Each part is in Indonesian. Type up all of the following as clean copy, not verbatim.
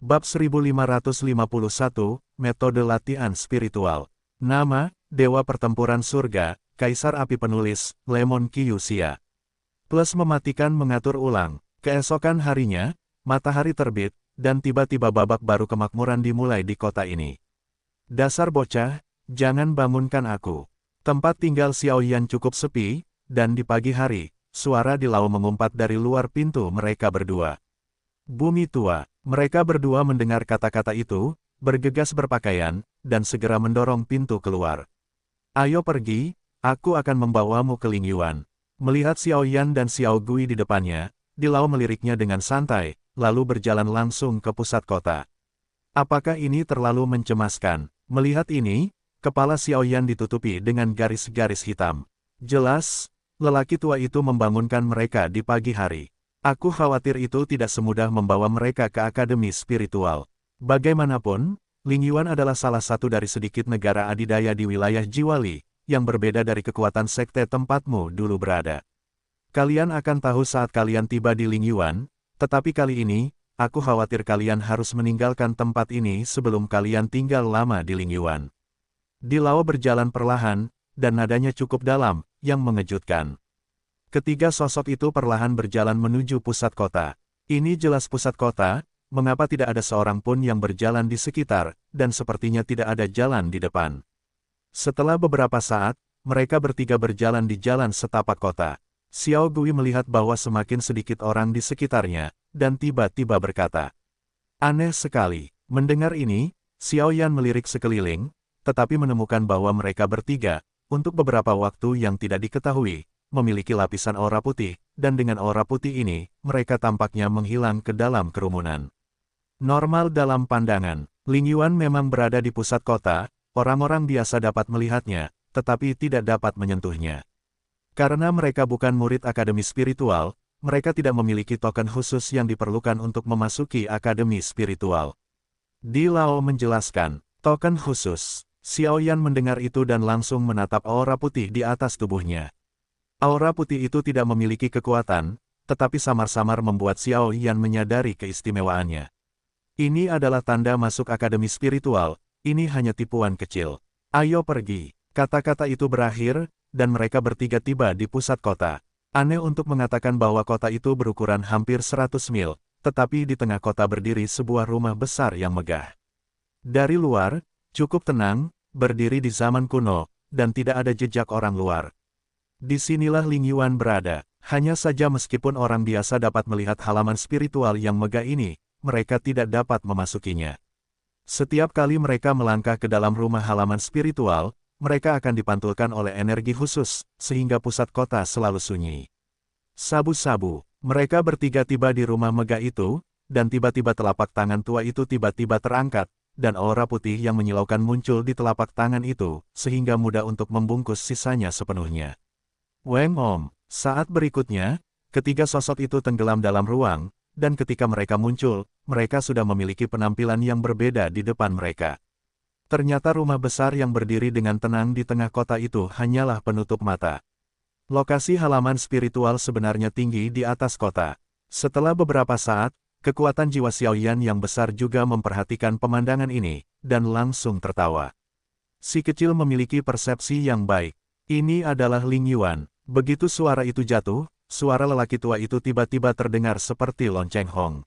Bab 1551, Metode Latihan Spiritual. Nama, Dewa Pertempuran Surga, Kaisar Api Penulis, Lemon Kyusia. Plus mematikan mengatur ulang. Keesokan harinya, matahari terbit, dan tiba-tiba babak baru kemakmuran dimulai di kota ini. Dasar bocah, jangan bangunkan aku. Tempat tinggal Xiaoyan cukup sepi, dan di pagi hari, suara di lau mengumpat dari luar pintu mereka berdua. Bumi tua, mereka berdua mendengar kata-kata itu, bergegas berpakaian, dan segera mendorong pintu keluar. Ayo pergi, aku akan membawamu ke Lingyuan. Melihat Xiaoyan dan Xiao Gui di depannya, di lau meliriknya dengan santai, lalu berjalan langsung ke pusat kota. Apakah ini terlalu mencemaskan? Melihat ini, kepala Xiaoyan ditutupi dengan garis-garis hitam. Jelas, lelaki tua itu membangunkan mereka di pagi hari. Aku khawatir itu tidak semudah membawa mereka ke akademi spiritual. Bagaimanapun, Lingyuan adalah salah satu dari sedikit negara adidaya di wilayah Jiwali, yang berbeda dari kekuatan sekte tempatmu dulu berada. Kalian akan tahu saat kalian tiba di Lingyuan, tetapi kali ini, aku khawatir kalian harus meninggalkan tempat ini sebelum kalian tinggal lama di Lingyuan. Di lau berjalan perlahan, dan nadanya cukup dalam, yang mengejutkan. Ketiga sosok itu perlahan berjalan menuju pusat kota. Ini jelas pusat kota, mengapa tidak ada seorang pun yang berjalan di sekitar, dan sepertinya tidak ada jalan di depan. Setelah beberapa saat, mereka bertiga berjalan di jalan setapak kota. Xiao Gui melihat bahwa semakin sedikit orang di sekitarnya, dan tiba-tiba berkata, "Aneh sekali." Mendengar ini, Xiao Yan melirik sekeliling, tetapi menemukan bahwa mereka bertiga, untuk beberapa waktu yang tidak diketahui, memiliki lapisan aura putih, dan dengan aura putih ini, mereka tampaknya menghilang ke dalam kerumunan. Normal dalam pandangan, Lingyuan memang berada di pusat kota, orang-orang biasa dapat melihatnya, tetapi tidak dapat menyentuhnya. Karena mereka bukan murid akademi spiritual, mereka tidak memiliki token khusus yang diperlukan untuk memasuki akademi spiritual. Di Lao menjelaskan, token khusus. Xiaoyan mendengar itu dan langsung menatap aura putih di atas tubuhnya. Aura putih itu tidak memiliki kekuatan, tetapi samar-samar membuat Xiao Yan menyadari keistimewaannya. Ini adalah tanda masuk akademi spiritual, ini hanya tipuan kecil. Ayo pergi. Kata-kata itu berakhir, dan mereka bertiga tiba di pusat kota. Aneh untuk mengatakan bahwa kota itu berukuran hampir 100 mil, tetapi di tengah kota berdiri sebuah rumah besar yang megah. Dari luar, cukup tenang, berdiri di zaman kuno, dan tidak ada jejak orang luar. Disinilah Lingyuan berada, hanya saja meskipun orang biasa dapat melihat halaman spiritual yang megah ini, mereka tidak dapat memasukinya. Setiap kali mereka melangkah ke dalam rumah halaman spiritual, mereka akan dipantulkan oleh energi khusus, sehingga pusat kota selalu sunyi. Sabu-sabu, mereka bertiga tiba di rumah megah itu, dan tiba-tiba telapak tangan tua itu tiba-tiba terangkat, dan aura putih yang menyilaukan muncul di telapak tangan itu, sehingga mudah untuk membungkus sisanya sepenuhnya. Weng Om, saat berikutnya, ketiga sosok itu tenggelam dalam ruang, dan ketika mereka muncul, mereka sudah memiliki penampilan yang berbeda di depan mereka. Ternyata rumah besar yang berdiri dengan tenang di tengah kota itu hanyalah penutup mata. Lokasi halaman spiritual sebenarnya tinggi di atas kota. Setelah beberapa saat, kekuatan jiwa Xiaoyan yang besar juga memperhatikan pemandangan ini, dan langsung tertawa. Si kecil memiliki persepsi yang baik. Ini adalah Lingyuan. Begitu suara itu jatuh, suara lelaki tua itu tiba-tiba terdengar seperti lonceng Hong.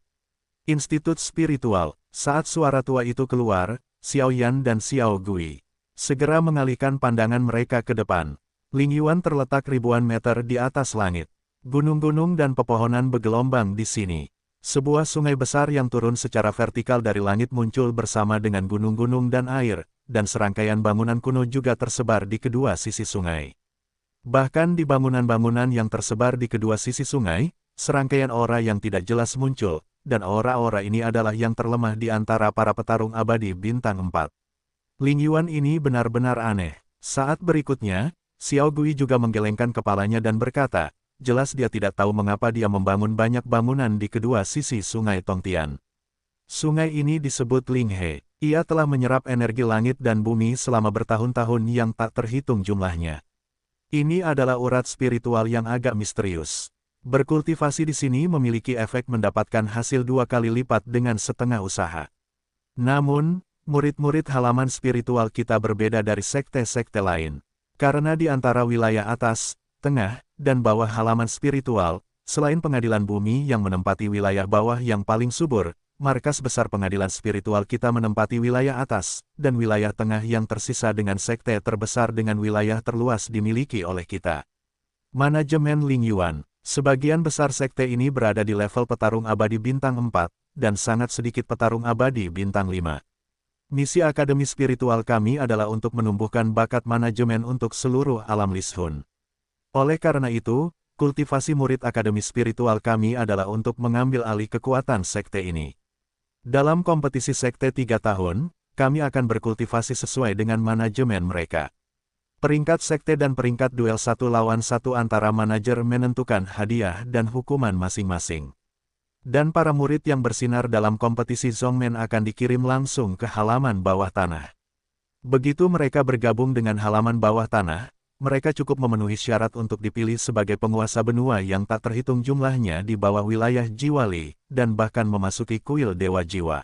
Institut Spiritual. Saat suara tua itu keluar, Xiaoyan dan Xiao Gui segera mengalihkan pandangan mereka ke depan. Lingyuan terletak ribuan meter di atas langit. Gunung-gunung dan pepohonan bergelombang di sini. Sebuah sungai besar yang turun secara vertikal dari langit muncul bersama dengan gunung-gunung dan air, dan serangkaian bangunan kuno juga tersebar di kedua sisi sungai. Bahkan di bangunan-bangunan yang tersebar di kedua sisi sungai, serangkaian aura yang tidak jelas muncul, dan aura-aura ini adalah yang terlemah di antara para petarung abadi bintang 4. Lingyuan ini benar-benar aneh. Saat berikutnya, Xiao Gui juga menggelengkan kepalanya dan berkata, jelas dia tidak tahu mengapa dia membangun banyak bangunan di kedua sisi sungai Tongtian. Sungai ini disebut Linghe. Ia telah menyerap energi langit dan bumi selama bertahun-tahun yang tak terhitung jumlahnya. Ini adalah urat spiritual yang agak misterius. Berkultivasi di sini memiliki efek mendapatkan hasil 2 kali lipat dengan setengah usaha. Namun, murid-murid halaman spiritual kita berbeda dari sekte-sekte lain. Karena di antara wilayah atas, tengah, dan bawah halaman spiritual, selain pengadilan bumi yang menempati wilayah bawah yang paling subur, markas besar pengadilan spiritual kita menempati wilayah atas, dan wilayah tengah yang tersisa dengan sekte terbesar dengan wilayah terluas dimiliki oleh kita. Manajemen Ling Yuan. Sebagian besar sekte ini berada di level petarung abadi bintang 4, dan sangat sedikit petarung abadi bintang 5. Misi Akademi Spiritual kami adalah untuk menumbuhkan bakat manajemen untuk seluruh alam Lishun. Oleh karena itu, kultivasi murid Akademi Spiritual kami adalah untuk mengambil alih kekuatan sekte ini. Dalam kompetisi sekte 3 tahun, kami akan berkultivasi sesuai dengan manajemen mereka. Peringkat sekte dan peringkat duel 1 lawan 1 antara manajer menentukan hadiah dan hukuman masing-masing. Dan para murid yang bersinar dalam kompetisi Zongmen akan dikirim langsung ke halaman bawah tanah. Begitu mereka bergabung dengan halaman bawah tanah, mereka cukup memenuhi syarat untuk dipilih sebagai penguasa benua yang tak terhitung jumlahnya di bawah wilayah Jiwali, dan bahkan memasuki kuil Dewa Jiwa.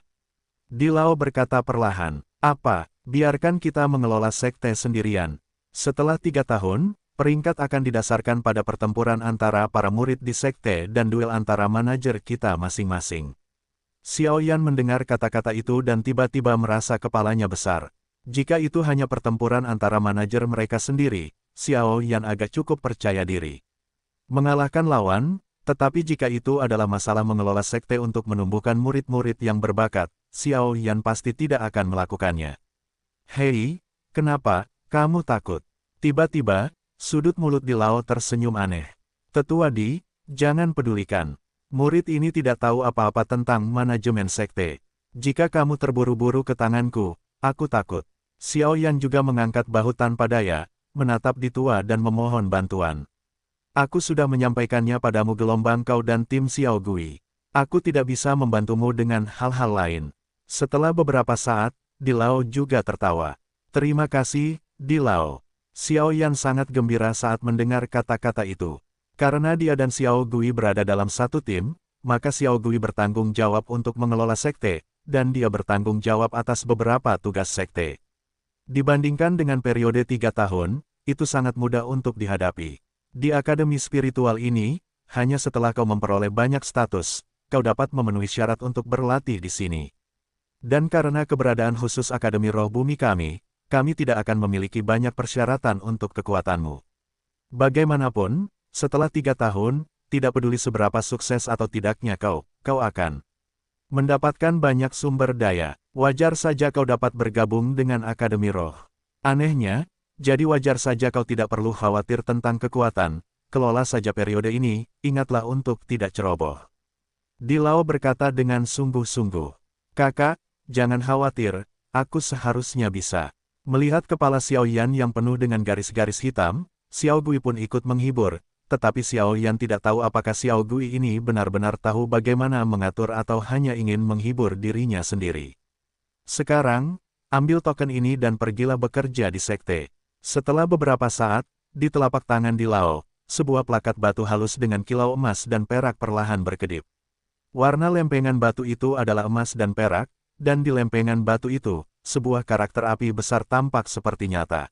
Dilao berkata perlahan, "Apa, biarkan kita mengelola sekte sendirian. Setelah 3 tahun, peringkat akan didasarkan pada pertempuran antara para murid di sekte dan duel antara manajer kita masing-masing." Xiao Yan mendengar kata-kata itu dan tiba-tiba merasa kepalanya besar. Jika itu hanya pertempuran antara manajer mereka sendiri, Xiao Yan agak cukup percaya diri. Mengalahkan lawan, tetapi jika itu adalah masalah mengelola sekte untuk menumbuhkan murid-murid yang berbakat, Xiao Yan pasti tidak akan melakukannya. "Hei, kenapa? Kamu takut?" Tiba-tiba, sudut mulut Dilao tersenyum aneh. "Tetua Di, jangan pedulikan. Murid ini tidak tahu apa-apa tentang manajemen sekte. Jika kamu terburu-buru ke tanganku, aku takut." Xiao Yan juga mengangkat bahu tanpa daya, menatap Ditua dan memohon bantuan. "Aku sudah menyampaikannya padamu gelombang kau dan tim Xiao Gui. Aku tidak bisa membantumu dengan hal-hal lain." Setelah beberapa saat, Dilao juga tertawa. "Terima kasih, Dilao." Xiao Yan sangat gembira saat mendengar kata-kata itu. Karena dia dan Xiao Gui berada dalam satu tim, maka Xiao Gui bertanggung jawab untuk mengelola sekte, dan dia bertanggung jawab atas beberapa tugas sekte. Dibandingkan dengan periode 3 tahun, itu sangat mudah untuk dihadapi. Di Akademi Spiritual ini, hanya setelah kau memperoleh banyak status, kau dapat memenuhi syarat untuk berlatih di sini. Dan karena keberadaan khusus Akademi Roh Bumi kami tidak akan memiliki banyak persyaratan untuk kekuatanmu. Bagaimanapun, setelah 3 tahun, tidak peduli seberapa sukses atau tidaknya kau akan mendapatkan banyak sumber daya. Wajar saja kau dapat bergabung dengan Akademi Roh. Anehnya, jadi wajar saja kau tidak perlu khawatir tentang kekuatan, kelola saja periode ini, ingatlah untuk tidak ceroboh. Dilao berkata dengan sungguh-sungguh. "Kakak, jangan khawatir, aku seharusnya bisa." Melihat kepala Xiao Yan yang penuh dengan garis-garis hitam, Xiao Gui pun ikut menghibur, tetapi Xiao Yan tidak tahu apakah Xiao Gui ini benar-benar tahu bagaimana mengatur atau hanya ingin menghibur dirinya sendiri. "Sekarang, ambil token ini dan pergilah bekerja di sekte." Setelah beberapa saat, di telapak tangan Dilao, sebuah plakat batu halus dengan kilau emas dan perak perlahan berkedip. Warna lempengan batu itu adalah emas dan perak, dan di lempengan batu itu, sebuah karakter api besar tampak seperti nyata.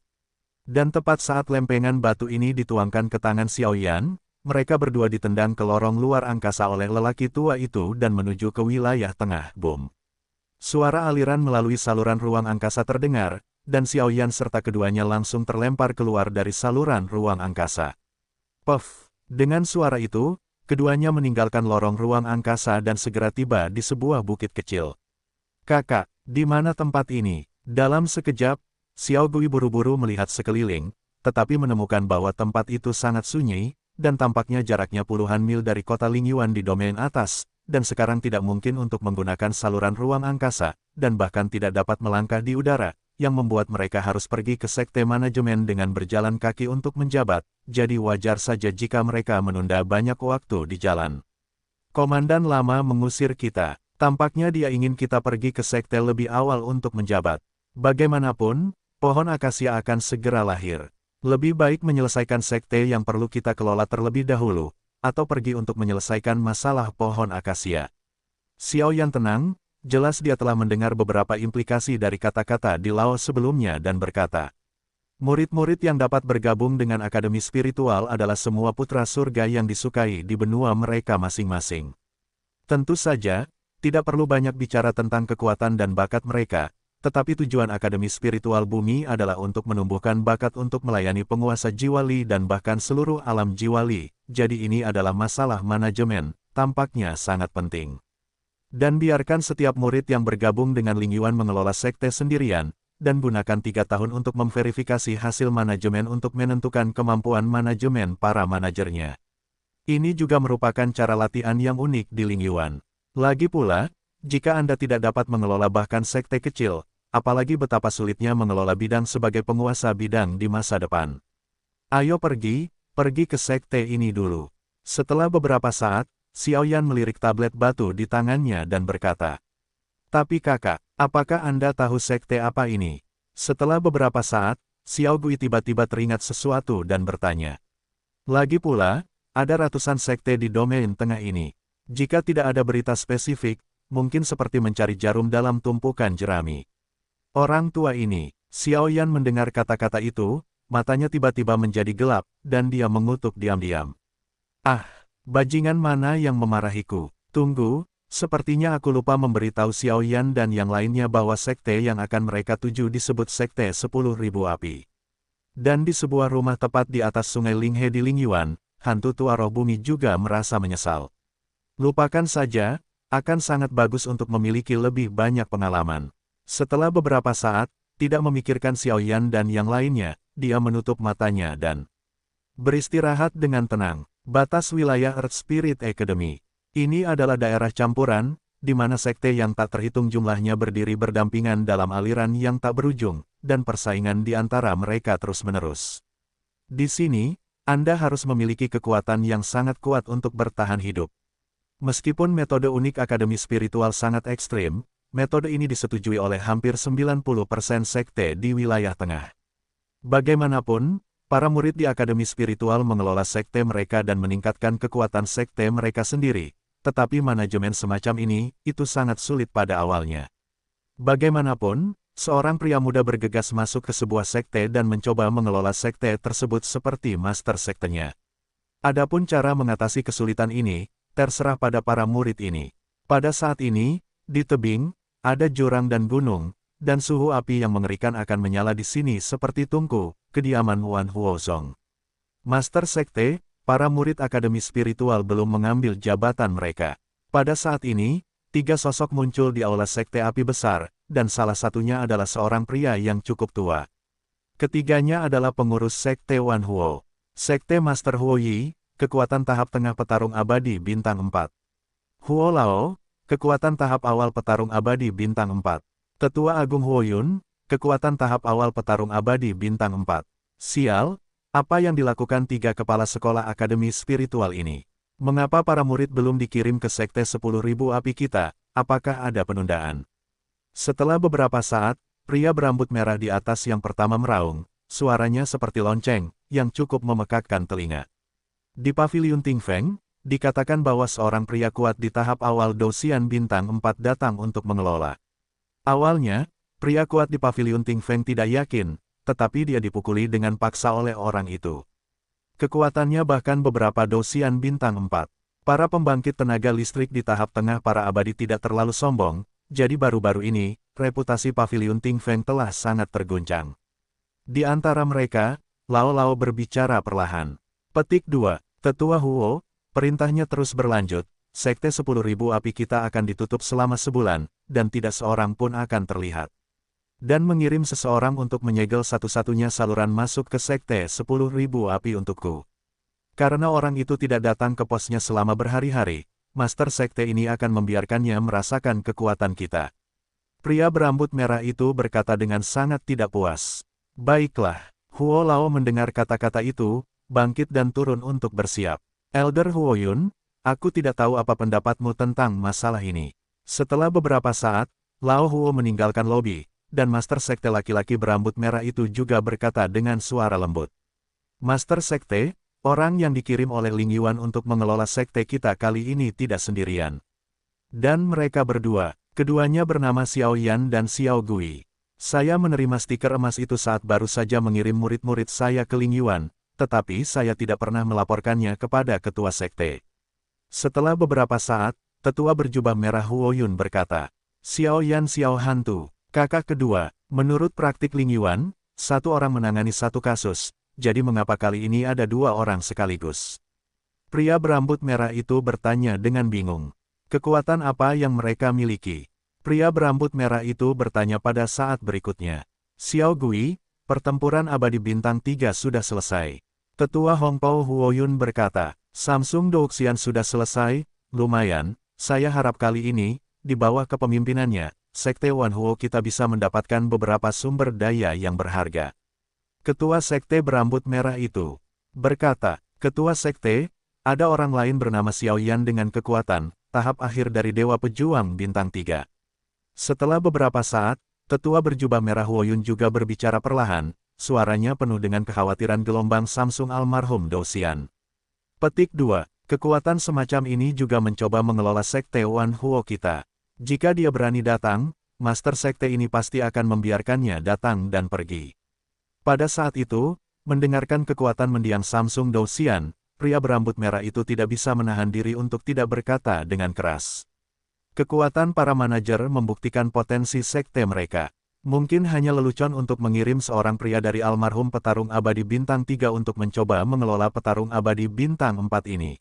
Dan tepat saat lempengan batu ini dituangkan ke tangan Xiao Yan, mereka berdua ditendang ke lorong luar angkasa oleh lelaki tua itu dan menuju ke wilayah tengah. Boom! Suara aliran melalui saluran ruang angkasa terdengar, dan Xiao Yan serta keduanya langsung terlempar keluar dari saluran ruang angkasa. Puff! Dengan suara itu, keduanya meninggalkan lorong ruang angkasa dan segera tiba di sebuah bukit kecil. "Kakak, di mana tempat ini?" Dalam sekejap, Xiao Gui buru-buru melihat sekeliling, tetapi menemukan bahwa tempat itu sangat sunyi, dan tampaknya jaraknya puluhan mil dari kota Lingyuan di domain atas, dan sekarang tidak mungkin untuk menggunakan saluran ruang angkasa, dan bahkan tidak dapat melangkah di udara, yang membuat mereka harus pergi ke sekte manajemen dengan berjalan kaki untuk menjabat, jadi wajar saja jika mereka menunda banyak waktu di jalan. "Komandan lama mengusir kita. Tampaknya dia ingin kita pergi ke sekte lebih awal untuk menjabat. Bagaimanapun, pohon akasia akan segera lahir. Lebih baik menyelesaikan sekte yang perlu kita kelola terlebih dahulu, atau pergi untuk menyelesaikan masalah pohon akasia. Xiao Yan tenang, jelas dia telah mendengar beberapa implikasi dari kata-kata di Lao sebelumnya dan berkata, murid-murid yang dapat bergabung dengan akademi spiritual adalah semua putra surga yang disukai di benua mereka masing-masing. Tentu saja, tidak perlu banyak bicara tentang kekuatan dan bakat mereka, tetapi tujuan Akademi Spiritual Bumi adalah untuk menumbuhkan bakat untuk melayani penguasa jiwali dan bahkan seluruh alam jiwali, jadi ini adalah masalah manajemen, tampaknya sangat penting. Dan biarkan setiap murid yang bergabung dengan Ling Yuan mengelola sekte sendirian, dan gunakan 3 tahun untuk memverifikasi hasil manajemen untuk menentukan kemampuan manajemen para manajernya. Ini juga merupakan cara latihan yang unik di Ling Yuan. Lagi pula, jika Anda tidak dapat mengelola bahkan sekte kecil, apalagi betapa sulitnya mengelola bidang sebagai penguasa bidang di masa depan. Ayo pergi ke sekte ini dulu. Setelah beberapa saat, Xiao Yan melirik tablet batu di tangannya dan berkata, tapi kakak, apakah Anda tahu sekte apa ini? Setelah beberapa saat, Xiao Gui tiba-tiba teringat sesuatu dan bertanya. Lagi pula, ada ratusan sekte di domain tengah ini. Jika tidak ada berita spesifik, mungkin seperti mencari jarum dalam tumpukan jerami. Orang tua ini, Xiao Yan mendengar kata-kata itu, matanya tiba-tiba menjadi gelap, dan dia mengutuk diam-diam. Ah, bajingan mana yang memarahiku? Tunggu, sepertinya aku lupa memberitahu Xiao Yan dan yang lainnya bahwa sekte yang akan mereka tuju disebut Sekte 10.000 Api. Dan di sebuah rumah tepat di atas sungai Linghe di Ling Yuan, hantu tua roh bumi juga merasa menyesal. Lupakan saja, akan sangat bagus untuk memiliki lebih banyak pengalaman. Setelah beberapa saat, tidak memikirkan Xiao Yan dan yang lainnya, dia menutup matanya dan beristirahat dengan tenang. Batas wilayah Earth Spirit Academy. Ini adalah daerah campuran, di mana sekte yang tak terhitung jumlahnya berdiri berdampingan dalam aliran yang tak berujung, dan persaingan di antara mereka terus-menerus. Di sini, Anda harus memiliki kekuatan yang sangat kuat untuk bertahan hidup. Meskipun metode unik akademi spiritual sangat ekstrim, metode ini disetujui oleh hampir 90% sekte di wilayah tengah. Bagaimanapun, para murid di akademi spiritual mengelola sekte mereka dan meningkatkan kekuatan sekte mereka sendiri, tetapi manajemen semacam ini, itu sangat sulit pada awalnya. Bagaimanapun, seorang pria muda bergegas masuk ke sebuah sekte dan mencoba mengelola sekte tersebut seperti master sektenya. Adapun cara mengatasi kesulitan ini, terserah pada para murid ini. Pada saat ini, di tebing, ada jurang dan gunung, dan suhu api yang mengerikan akan menyala di sini seperti tungku, kediaman Wan Huozong. Master Sekte, para murid akademi spiritual belum mengambil jabatan mereka. Pada saat ini, 3 sosok muncul di aula Sekte Api Besar, dan salah satunya adalah seorang pria yang cukup tua. Ketiganya adalah pengurus Sekte Wan Huo. Sekte Master Huo Yi, kekuatan tahap tengah petarung abadi bintang 4. Huo Lao, kekuatan tahap awal petarung abadi bintang 4. Tetua Agung Huo Yun, kekuatan tahap awal petarung abadi bintang 4. Sial, apa yang dilakukan 3 kepala sekolah akademi spiritual ini? Mengapa para murid belum dikirim ke Sekte 10.000 Api kita? Apakah ada penundaan? Setelah beberapa saat, pria berambut merah di atas yang pertama meraung, suaranya seperti lonceng, yang cukup memekakkan telinga. Di Paviliun Tingfeng, dikatakan bahwa seorang pria kuat di tahap awal Dosian bintang 4 datang untuk mengelola. Awalnya, pria kuat di Paviliun Tingfeng tidak yakin, tetapi dia dipukuli dengan paksa oleh orang itu. Kekuatannya bahkan beberapa Dosian bintang 4. Para pembangkit tenaga listrik di tahap tengah para abadi tidak terlalu sombong, jadi baru-baru ini, reputasi Paviliun Tingfeng telah sangat terguncang. Di antara mereka, Lao Lao berbicara perlahan. Petik 2. Tetua Huo, perintahnya terus berlanjut, Sekte 10.000 Api kita akan ditutup selama sebulan, dan tidak seorang pun akan terlihat. Dan mengirim seseorang untuk menyegel satu-satunya saluran masuk ke Sekte 10.000 Api untukku. Karena orang itu tidak datang ke posnya selama berhari-hari, Master Sekte ini akan membiarkannya merasakan kekuatan kita. Pria berambut merah itu berkata dengan sangat tidak puas. Baiklah, Huo Lao mendengar kata-kata itu, bangkit dan turun untuk bersiap. Elder Huo Yun, aku tidak tahu apa pendapatmu tentang masalah ini. Setelah beberapa saat, Lao Huo meninggalkan lobi, dan Master Sekte laki-laki berambut merah itu juga berkata dengan suara lembut. Master Sekte, Orang yang dikirim oleh Ling Yuan untuk mengelola sekte kita kali ini tidak sendirian. Dan mereka berdua, keduanya bernama Xiao Yan dan Xiao Gui. Saya menerima stiker emas itu saat baru saja mengirim murid-murid saya ke Ling Yuan, tetapi saya tidak pernah melaporkannya kepada ketua sekte. Setelah beberapa saat, tetua berjubah merah Huo Yun berkata, Xiao Yan Xiao Hantu, kakak kedua, menurut praktik Ling Yuan, satu orang menangani satu kasus, jadi mengapa kali ini ada dua orang sekaligus? Pria berambut merah itu bertanya dengan bingung. Kekuatan apa yang mereka miliki? Pria berambut merah itu bertanya pada saat berikutnya. Xiao Gui, pertempuran abadi bintang 3 sudah selesai. Tetua Hongpao Huo Yun berkata, Samsung Douxian sudah selesai, lumayan, saya harap kali ini, di bawah kepemimpinannya, Sekte Wan Huo kita bisa mendapatkan beberapa sumber daya yang berharga. Ketua Sekte berambut merah itu berkata, Ketua Sekte, ada orang lain bernama Xiao Yan dengan kekuatan, tahap akhir dari Dewa Pejuang Bintang 3. Setelah beberapa saat, tetua berjubah merah Huo Yun juga berbicara perlahan, suaranya penuh dengan kekhawatiran gelombang Samsung almarhum Douxian. Petik 2. Kekuatan semacam ini juga mencoba mengelola Sekte Wan Huo kita. Jika dia berani datang, Master Sekte ini pasti akan membiarkannya datang dan pergi. Pada saat itu, mendengarkan kekuatan mendiang Samsung Douxian, pria berambut merah itu tidak bisa menahan diri untuk tidak berkata dengan keras. Kekuatan para manajer membuktikan potensi sekte mereka. Mungkin hanya lelucon untuk mengirim seorang pria dari almarhum petarung abadi bintang 3 untuk mencoba mengelola petarung abadi bintang 4 ini.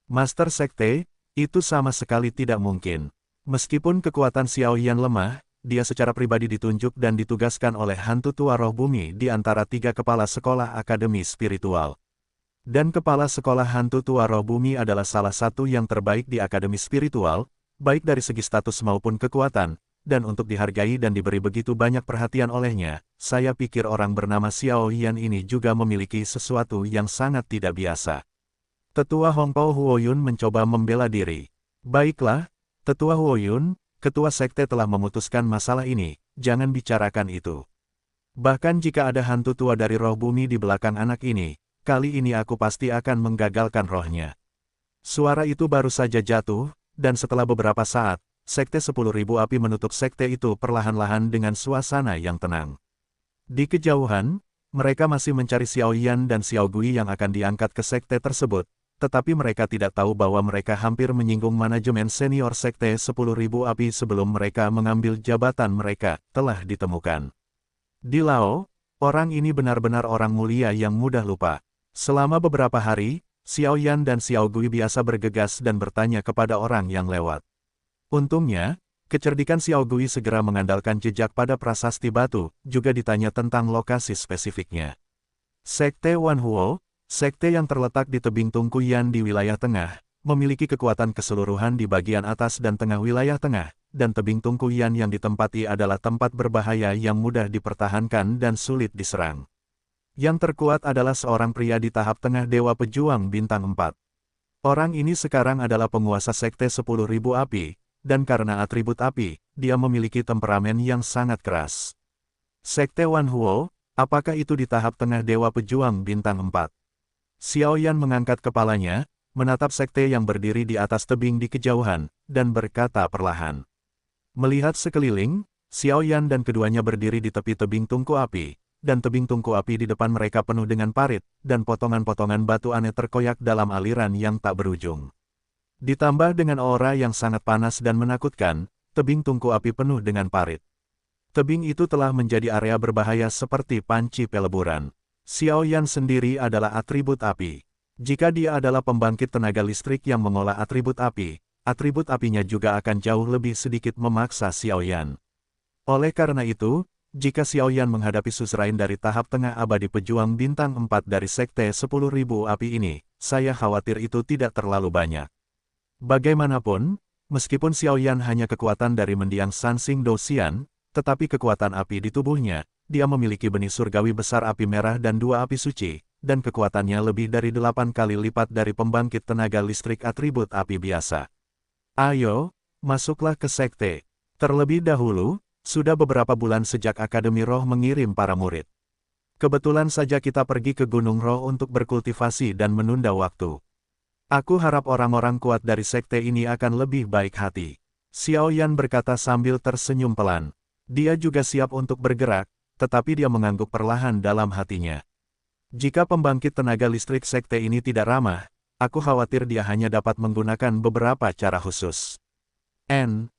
Master Sekte, itu sama sekali tidak mungkin. Meskipun kekuatan Xiao Yan lemah, dia secara pribadi ditunjuk dan ditugaskan oleh hantu tua roh bumi di antara 3 kepala sekolah akademi spiritual. Dan kepala sekolah hantu tua roh bumi adalah salah satu yang terbaik di akademi spiritual, baik dari segi status maupun kekuatan, dan untuk dihargai dan diberi begitu banyak perhatian olehnya, saya pikir orang bernama Xiao Yan ini juga memiliki sesuatu yang sangat tidak biasa. Tetua Hongpao Huo Yun mencoba membela diri. Baiklah, Tetua Huo Yun, Ketua Sekte telah memutuskan masalah ini, jangan bicarakan itu. Bahkan jika ada hantu tua dari roh bumi di belakang anak ini, kali ini aku pasti akan menggagalkan rohnya. Suara itu baru saja jatuh, dan setelah beberapa saat, Sekte 10.000 api menutup sekte itu perlahan-lahan dengan suasana yang tenang. Di kejauhan, mereka masih mencari Xiao Yan dan Xiao Gui yang akan diangkat ke sekte tersebut, tetapi mereka tidak tahu bahwa mereka hampir menyinggung manajemen senior Sekte 10.000 api sebelum mereka mengambil jabatan mereka, telah ditemukan. Di Lao, orang ini benar-benar orang mulia yang mudah lupa. Selama beberapa hari, Xiao Yan dan Xiao Gui biasa bergegas dan bertanya kepada orang yang lewat. Untungnya, kecerdikan Xiao Gui segera mengandalkan jejak pada prasasti batu, juga ditanya tentang lokasi spesifiknya. Sekte Wan Huo, sekte yang terletak di tebing Tungku Yan di wilayah tengah, memiliki kekuatan keseluruhan di bagian atas dan tengah wilayah tengah, dan tebing Tungku Yan yang ditempati adalah tempat berbahaya yang mudah dipertahankan dan sulit diserang. Yang terkuat adalah seorang pria di tahap tengah Dewa Pejuang Bintang 4. Orang ini sekarang adalah penguasa sekte 10.000 api, dan karena atribut api, dia memiliki temperamen yang sangat keras. Sekte Wan Huo, apakah itu di tahap tengah Dewa Pejuang Bintang 4? Xiao Yan mengangkat kepalanya, menatap sekte yang berdiri di atas tebing di kejauhan, dan berkata perlahan. Melihat sekeliling, Xiao Yan dan keduanya berdiri di tepi tebing tungku api, dan tebing tungku api di depan mereka penuh dengan parit, dan potongan-potongan batu aneh terkoyak dalam aliran yang tak berujung. Ditambah dengan aura yang sangat panas dan menakutkan, tebing tungku api penuh dengan parit. Tebing itu telah menjadi area berbahaya seperti panci peleburan. Xiao Yan sendiri adalah atribut api. Jika dia adalah pembangkit tenaga listrik yang mengolah atribut apinya juga akan jauh lebih sedikit memaksa Xiao Yan. Oleh karena itu, jika Xiao Yan menghadapi suzerain dari tahap tengah abadi pejuang bintang 4 dari sekte 10.000 api ini, saya khawatir itu tidak terlalu banyak. Bagaimanapun, meskipun Xiao Yan hanya kekuatan dari mendiang Sansing Douxian, tetapi kekuatan api di tubuhnya, dia memiliki benih surgawi besar api merah dan 2 api suci, dan kekuatannya lebih dari 8 kali lipat dari pembangkit tenaga listrik atribut api biasa. Ayo, masuklah ke sekte. Terlebih dahulu, sudah beberapa bulan sejak Akademi Roh mengirim para murid. Kebetulan saja kita pergi ke Gunung Roh untuk berkultivasi dan menunda waktu. Aku harap orang-orang kuat dari sekte ini akan lebih baik hati. Xiao Yan berkata sambil tersenyum pelan. Dia juga siap untuk bergerak, tetapi dia mengangguk perlahan dalam hatinya. Jika pembangkit tenaga listrik sekte ini tidak ramah, aku khawatir dia hanya dapat menggunakan beberapa cara khusus.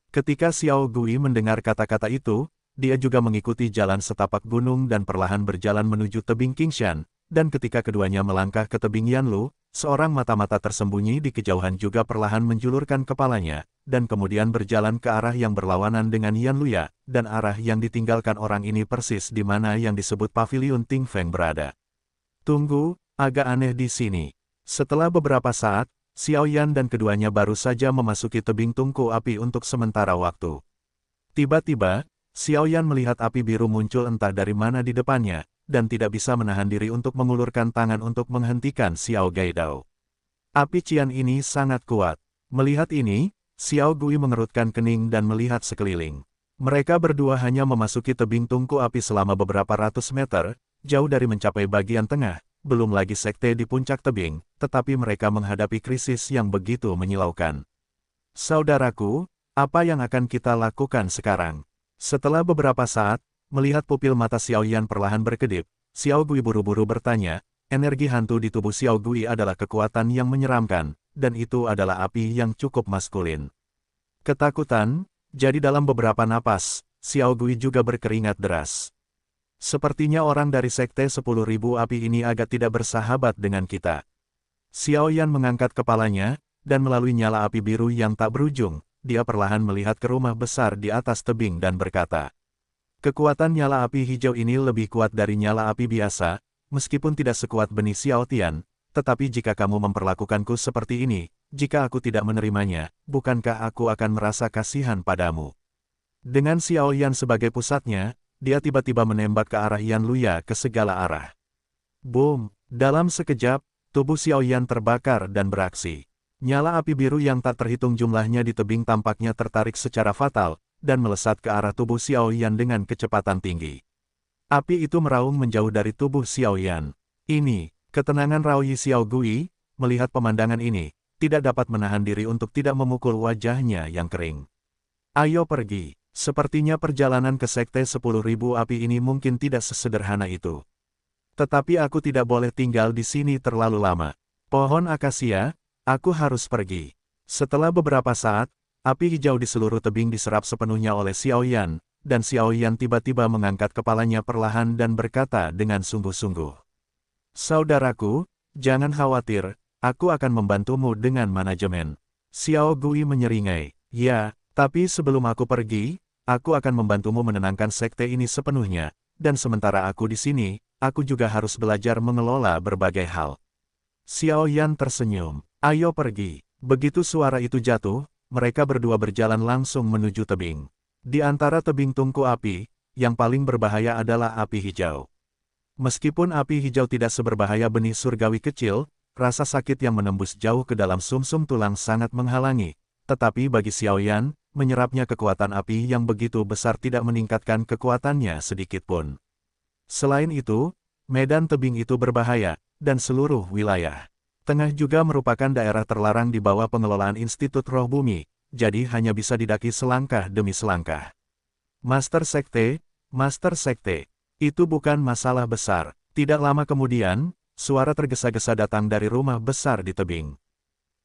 Ketika Xiao Gui mendengar kata-kata itu, dia juga mengikuti jalan setapak gunung dan perlahan berjalan menuju tebing Qingshan, dan ketika keduanya melangkah ke tebing Yanlu, seorang mata-mata tersembunyi di kejauhan juga perlahan menjulurkan kepalanya, dan kemudian berjalan ke arah yang berlawanan dengan Yanluya, dan arah yang ditinggalkan orang ini persis di mana yang disebut pavilion Ting Feng berada. Tunggu, agak aneh di sini. Setelah beberapa saat, Xiao Yan dan keduanya baru saja memasuki tebing tungku api untuk sementara waktu. Tiba-tiba, Xiao Yan melihat api biru muncul entah dari mana di depannya, dan tidak bisa menahan diri untuk mengulurkan tangan untuk menghentikan Xiao Gaidao. Api cian ini sangat kuat. Melihat ini, Xiao Gui mengerutkan kening dan melihat sekeliling. Mereka berdua hanya memasuki tebing tungku api selama beberapa ratus meter, jauh dari mencapai bagian tengah, belum lagi sekte di puncak tebing, tetapi mereka menghadapi krisis yang begitu menyilaukan. Saudaraku, apa yang akan kita lakukan sekarang? Setelah beberapa saat, melihat pupil mata Xiao Yan perlahan berkedip, Xiao Gui buru-buru bertanya, energi hantu di tubuh Xiao Gui adalah kekuatan yang menyeramkan, dan itu adalah api yang cukup maskulin. Ketakutan, jadi dalam beberapa napas, Xiao Gui juga berkeringat deras. Sepertinya orang dari sekte 10.000 api ini agak tidak bersahabat dengan kita. Xiao Yan mengangkat kepalanya, dan melalui nyala api biru yang tak berujung, dia perlahan melihat ke rumah besar di atas tebing dan berkata, kekuatan nyala api hijau ini lebih kuat dari nyala api biasa, meskipun tidak sekuat benih Xiao Tian, tetapi jika kamu memperlakukanku seperti ini, jika aku tidak menerimanya, bukankah aku akan merasa kasihan padamu? Dengan Xiao Yan sebagai pusatnya, dia tiba-tiba menembak ke arah Yanluya ke segala arah. Boom! Dalam sekejap, tubuh Xiao Yan terbakar dan beraksi. Nyala api biru yang tak terhitung jumlahnya di tebing tampaknya tertarik secara fatal, dan melesat ke arah tubuh Xiao Yan dengan kecepatan tinggi. Api itu meraung menjauh dari tubuh Xiao Yan. Ini, ketenangan Raoyi Xiao Gui, melihat pemandangan ini, tidak dapat menahan diri untuk tidak memukul wajahnya yang kering. Ayo pergi, sepertinya perjalanan ke sekte 10.000 api ini mungkin tidak sesederhana itu. Tetapi aku tidak boleh tinggal di sini terlalu lama. Pohon akasia, aku harus pergi. Setelah beberapa saat, api hijau di seluruh tebing diserap sepenuhnya oleh Xiao Yan, dan Xiao Yan tiba-tiba mengangkat kepalanya perlahan dan berkata dengan sungguh-sungguh. Saudaraku, jangan khawatir, aku akan membantumu dengan manajemen. Xiao Gui menyeringai, ya, tapi sebelum aku pergi, aku akan membantumu menenangkan sekte ini sepenuhnya, dan sementara aku di sini, aku juga harus belajar mengelola berbagai hal. Xiao Yan tersenyum. Ayo pergi. Begitu suara itu jatuh, mereka berdua berjalan langsung menuju tebing. Di antara tebing tungku api, yang paling berbahaya adalah api hijau. Meskipun api hijau tidak seberbahaya benih surgawi kecil, rasa sakit yang menembus jauh ke dalam sumsum tulang sangat menghalangi. Tetapi bagi Xiao Yan, menyerapnya kekuatan api yang begitu besar tidak meningkatkan kekuatannya sedikit pun. Selain itu, medan tebing itu berbahaya, dan seluruh wilayah tengah juga merupakan daerah terlarang di bawah pengelolaan Institut Roh Bumi, jadi hanya bisa didaki selangkah demi selangkah. Master Sekte, itu bukan masalah besar. Tidak lama kemudian, suara tergesa-gesa datang dari rumah besar di tebing.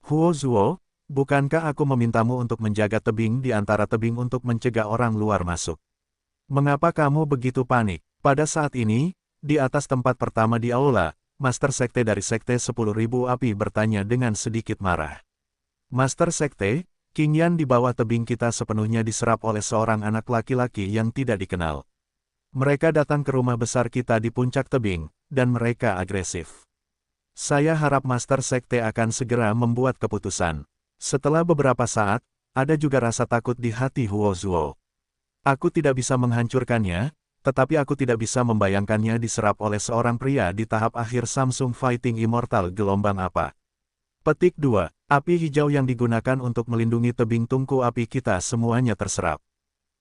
Huo Zuo, bukankah aku memintamu untuk menjaga tebing di antara tebing untuk mencegah orang luar masuk? Mengapa kamu begitu panik? Pada saat ini, di atas tempat pertama di aula, Master Sekte dari Sekte 10.000 Api bertanya dengan sedikit marah. Master Sekte, Qingyan di bawah tebing kita sepenuhnya diserap oleh seorang anak laki-laki yang tidak dikenal. Mereka datang ke rumah besar kita di puncak tebing, dan mereka agresif. Saya harap Master Sekte akan segera membuat keputusan. Setelah beberapa saat, ada juga rasa takut di hati Huo Zuo. Aku tidak bisa menghancurkannya, tetapi aku tidak bisa membayangkannya diserap oleh seorang pria di tahap akhir Samsung Fighting Immortal gelombang apa. Petik 2. Api hijau yang digunakan untuk melindungi tebing tungku api kita semuanya terserap.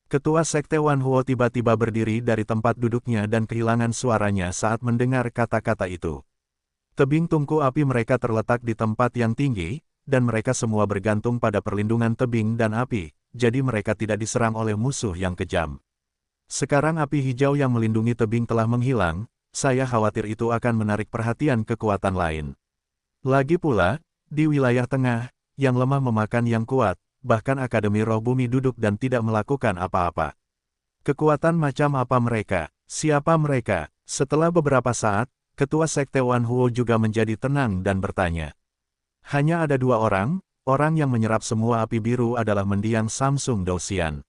Ketua Sekte Wan Huo tiba-tiba berdiri dari tempat duduknya dan kehilangan suaranya saat mendengar kata-kata itu. Tebing tungku api mereka terletak di tempat yang tinggi, dan mereka semua bergantung pada perlindungan tebing dan api, jadi mereka tidak diserang oleh musuh yang kejam. Sekarang api hijau yang melindungi tebing telah menghilang, saya khawatir itu akan menarik perhatian kekuatan lain. Lagi pula, di wilayah tengah, yang lemah memakan yang kuat, bahkan Akademi Roh Bumi duduk dan tidak melakukan apa-apa. Kekuatan macam apa mereka? Siapa mereka? Setelah beberapa saat, Ketua Sekte Wan Huo juga menjadi tenang dan bertanya. Hanya ada dua orang yang menyerap semua api biru adalah mendiang Samsung Douxian.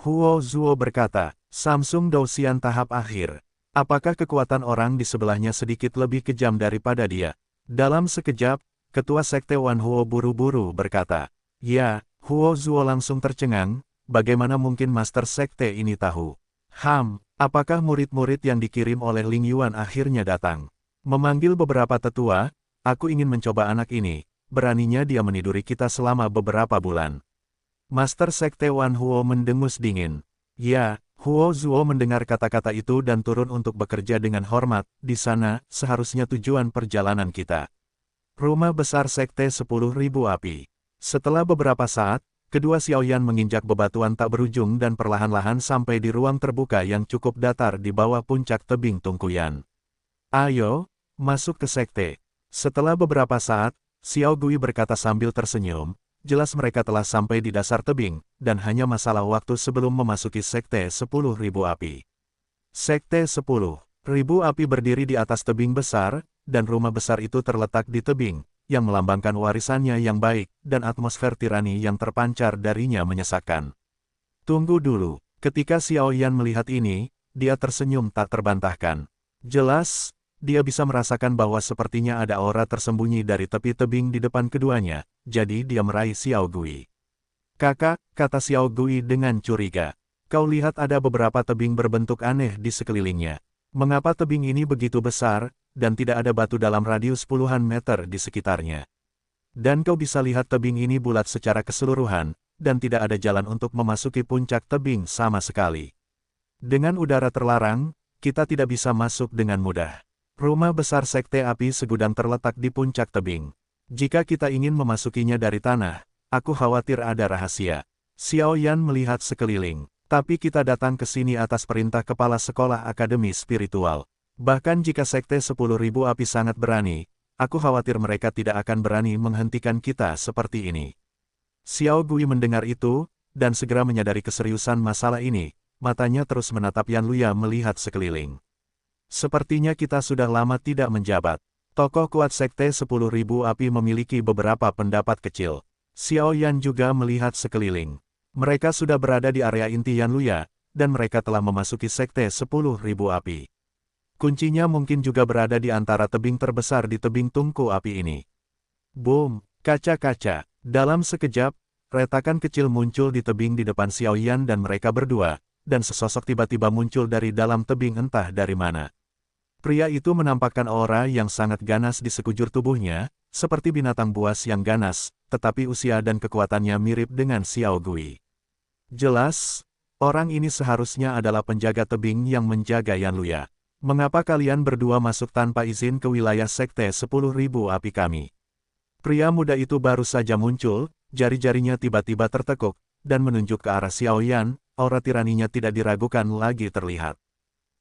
Huo Zuo berkata, Samsung Douxian tahap akhir. Apakah kekuatan orang di sebelahnya sedikit lebih kejam daripada dia? Dalam sekejap, Ketua Sekte Wan Huo buru-buru berkata, ya. Huo Zuo langsung tercengang, bagaimana mungkin Master Sekte ini tahu? Apakah murid-murid yang dikirim oleh Ling Yuan akhirnya datang? Memanggil beberapa tetua, aku ingin mencoba anak ini, beraninya dia meniduri kita selama beberapa bulan. Master Sekte Wan Huo mendengus dingin. Ya, Huo Zuo mendengar kata-kata itu dan turun untuk bekerja dengan hormat, di sana, seharusnya tujuan perjalanan kita. Rumah besar Sekte 10.000 api. Setelah beberapa saat, kedua Xiaoyan menginjak bebatuan tak berujung dan perlahan-lahan sampai di ruang terbuka yang cukup datar di bawah puncak tebing Tungkuyan. Ayo, masuk ke sekte. Setelah beberapa saat, Xiao Gui berkata sambil tersenyum, jelas mereka telah sampai di dasar tebing, dan hanya masalah waktu sebelum memasuki Sekte 10.000 api. Sekte 10.000 api berdiri di atas tebing besar, dan rumah besar itu terletak di tebing, yang melambangkan warisannya yang baik, dan atmosfer tirani yang terpancar darinya menyesakkan. Tunggu dulu, ketika Xiao Yan melihat ini, dia tersenyum tak terbantahkan. Jelas, dia bisa merasakan bahwa sepertinya ada aura tersembunyi dari tepi tebing di depan keduanya, jadi dia meraih Xiao Gui. Kakak, kata Xiao Gui dengan curiga. Kau lihat ada beberapa tebing berbentuk aneh di sekelilingnya. Mengapa tebing ini begitu besar, dan tidak ada batu dalam radius puluhan meter di sekitarnya? Dan kau bisa lihat tebing ini bulat secara keseluruhan, dan tidak ada jalan untuk memasuki puncak tebing sama sekali. Dengan udara terlarang, kita tidak bisa masuk dengan mudah. Rumah besar Sekte Api Segudang terletak di puncak tebing. Jika kita ingin memasukinya dari tanah, aku khawatir ada rahasia. Xiao Yan melihat sekeliling. Tapi kita datang ke sini atas perintah Kepala Sekolah Akademi Spiritual. Bahkan jika Sekte 10.000 api sangat berani, aku khawatir mereka tidak akan berani menghentikan kita seperti ini. Xiao Gui mendengar itu, dan segera menyadari keseriusan masalah ini, matanya terus menatap Yan Luya melihat sekeliling. Sepertinya kita sudah lama tidak menjabat. Tokoh kuat Sekte 10.000 api memiliki beberapa pendapat kecil. Xiao Yan juga melihat sekeliling. Mereka sudah berada di area inti Yan Luya, dan mereka telah memasuki Sekte 10.000 api. Kuncinya mungkin juga berada di antara tebing terbesar di tebing tungku api ini. Boom! Kaca-kaca. Dalam sekejap, retakan kecil muncul di tebing di depan Xiao Yan dan mereka berdua, dan sesosok tiba-tiba muncul dari dalam tebing entah dari mana. Pria itu menampakkan aura yang sangat ganas di sekujur tubuhnya, seperti binatang buas yang ganas, tetapi usia dan kekuatannya mirip dengan Xiao Gui. Jelas, orang ini seharusnya adalah penjaga tebing yang menjaga Yan Luya. Mengapa kalian berdua masuk tanpa izin ke wilayah Sekte 10.000 api kami? Pria muda itu baru saja muncul, jari-jarinya tiba-tiba tertekuk, dan menunjuk ke arah Xiao Yan, aura tiraninya tidak diragukan lagi terlihat.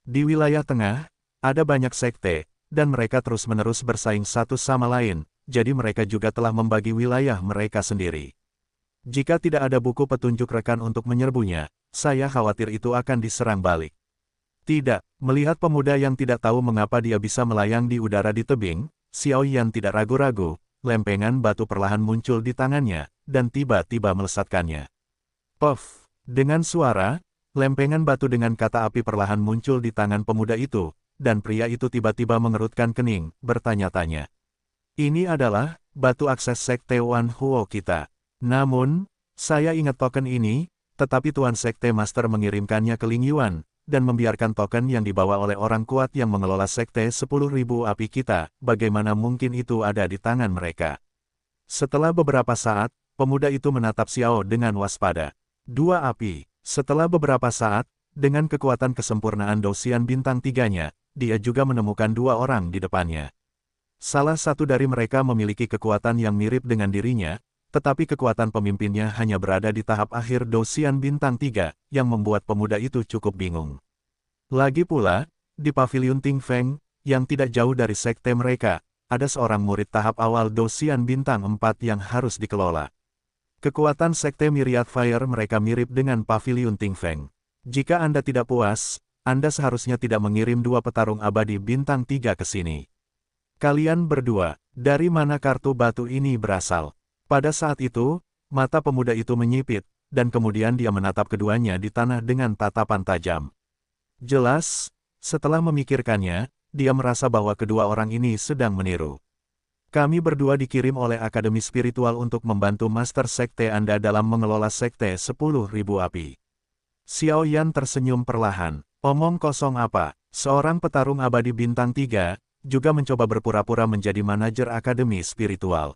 Di wilayah tengah, ada banyak sekte, dan mereka terus-menerus bersaing satu sama lain, jadi mereka juga telah membagi wilayah mereka sendiri. Jika tidak ada buku petunjuk rekan untuk menyerbunya, saya khawatir itu akan diserang balik. Tidak, melihat pemuda yang tidak tahu mengapa dia bisa melayang di udara di tebing, Xiao Yan tidak ragu-ragu, lempengan batu perlahan muncul di tangannya, dan tiba-tiba melesatkannya. Puff! Dengan suara, lempengan batu dengan kata api perlahan muncul di tangan pemuda itu, dan pria itu tiba-tiba mengerutkan kening, bertanya-tanya. Ini adalah batu akses Sekte Wan Huo kita. Namun, saya ingat token ini, tetapi Tuan Sekte Master mengirimkannya ke Ling Yuan, dan membiarkan token yang dibawa oleh orang kuat yang mengelola Sekte 10.000 api kita, bagaimana mungkin itu ada di tangan mereka. Setelah beberapa saat, pemuda itu menatap Xiao dengan waspada. Dua api. Setelah beberapa saat, dengan kekuatan kesempurnaan Dosian bintang 3-nya, dia juga menemukan dua orang di depannya. Salah satu dari mereka memiliki kekuatan yang mirip dengan dirinya, tetapi kekuatan pemimpinnya hanya berada di tahap akhir Dosian bintang 3, yang membuat pemuda itu cukup bingung. Lagi pula, di pavilion Ting Feng, yang tidak jauh dari sekte mereka, ada seorang murid tahap awal Dosian bintang 4 yang harus dikelola. Kekuatan sekte Myriad Fire mereka mirip dengan pavilion Ting Feng. Jika Anda tidak puas, Anda seharusnya tidak mengirim dua petarung abadi bintang 3 ke sini. Kalian berdua, dari mana kartu batu ini berasal? Pada saat itu, mata pemuda itu menyipit, dan kemudian dia menatap keduanya di tanah dengan tatapan tajam. Jelas, setelah memikirkannya, dia merasa bahwa kedua orang ini sedang meniru. Kami berdua dikirim oleh Akademi Spiritual untuk membantu Master Sekte Anda dalam mengelola Sekte 10.000 Api. Xiao Yan tersenyum perlahan. Omong kosong apa? Seorang petarung abadi bintang 3, juga mencoba berpura-pura menjadi manajer Akademi Spiritual.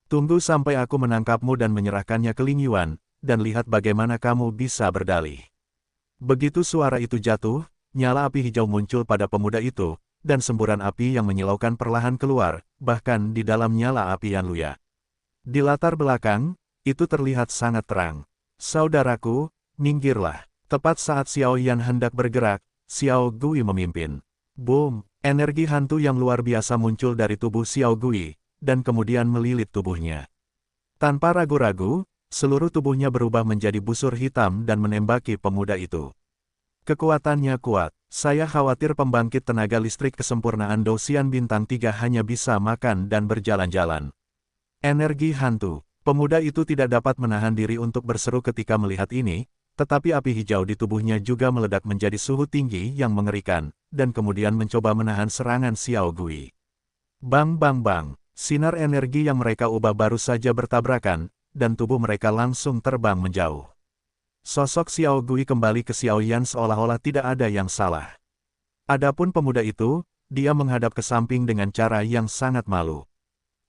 Tunggu sampai aku menangkapmu dan menyerahkannya ke Ling Yuan, dan lihat bagaimana kamu bisa berdalih. Begitu suara itu jatuh, nyala api hijau muncul pada pemuda itu, dan semburan api yang menyilaukan perlahan keluar, bahkan di dalam nyala api Yanluya. Di latar belakang, itu terlihat sangat terang. Saudaraku, minggirlah. Tepat saat Xiao Yan hendak bergerak, Xiao Gui memimpin. Boom! Energi hantu yang luar biasa muncul dari tubuh Xiao Gui, dan kemudian melilit tubuhnya. Tanpa ragu-ragu, seluruh tubuhnya berubah menjadi busur hitam dan menembaki pemuda itu. Kekuatannya kuat. Saya khawatir pembangkit tenaga listrik kesempurnaan Dosian bintang 3 hanya bisa makan dan berjalan-jalan. Energi hantu. Pemuda itu tidak dapat menahan diri untuk berseru ketika melihat ini, tetapi api hijau di tubuhnya juga meledak menjadi suhu tinggi yang mengerikan, dan kemudian mencoba menahan serangan Xiao Gui. Bang bang bang, sinar energi yang mereka ubah baru saja bertabrakan, dan tubuh mereka langsung terbang menjauh. Sosok Xiao Gui kembali ke Xiao Yan seolah-olah tidak ada yang salah. Adapun pemuda itu, dia menghadap ke samping dengan cara yang sangat malu.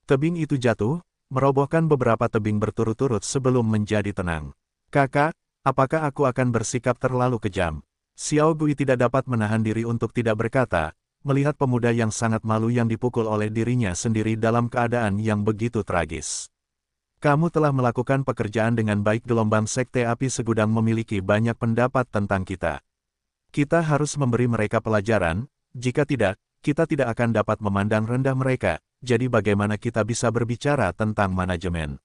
Tebing itu jatuh, merobohkan beberapa tebing berturut-turut sebelum menjadi tenang. Kakak, apakah aku akan bersikap terlalu kejam? Xiao Gui tidak dapat menahan diri untuk tidak berkata, melihat pemuda yang sangat malu yang dipukul oleh dirinya sendiri dalam keadaan yang begitu tragis. Kamu telah melakukan pekerjaan dengan baik. Gelombang Sekte Api Segudang memiliki banyak pendapat tentang kita. Kita harus memberi mereka pelajaran, jika tidak, kita tidak akan dapat memandang rendah mereka, jadi bagaimana kita bisa berbicara tentang manajemen?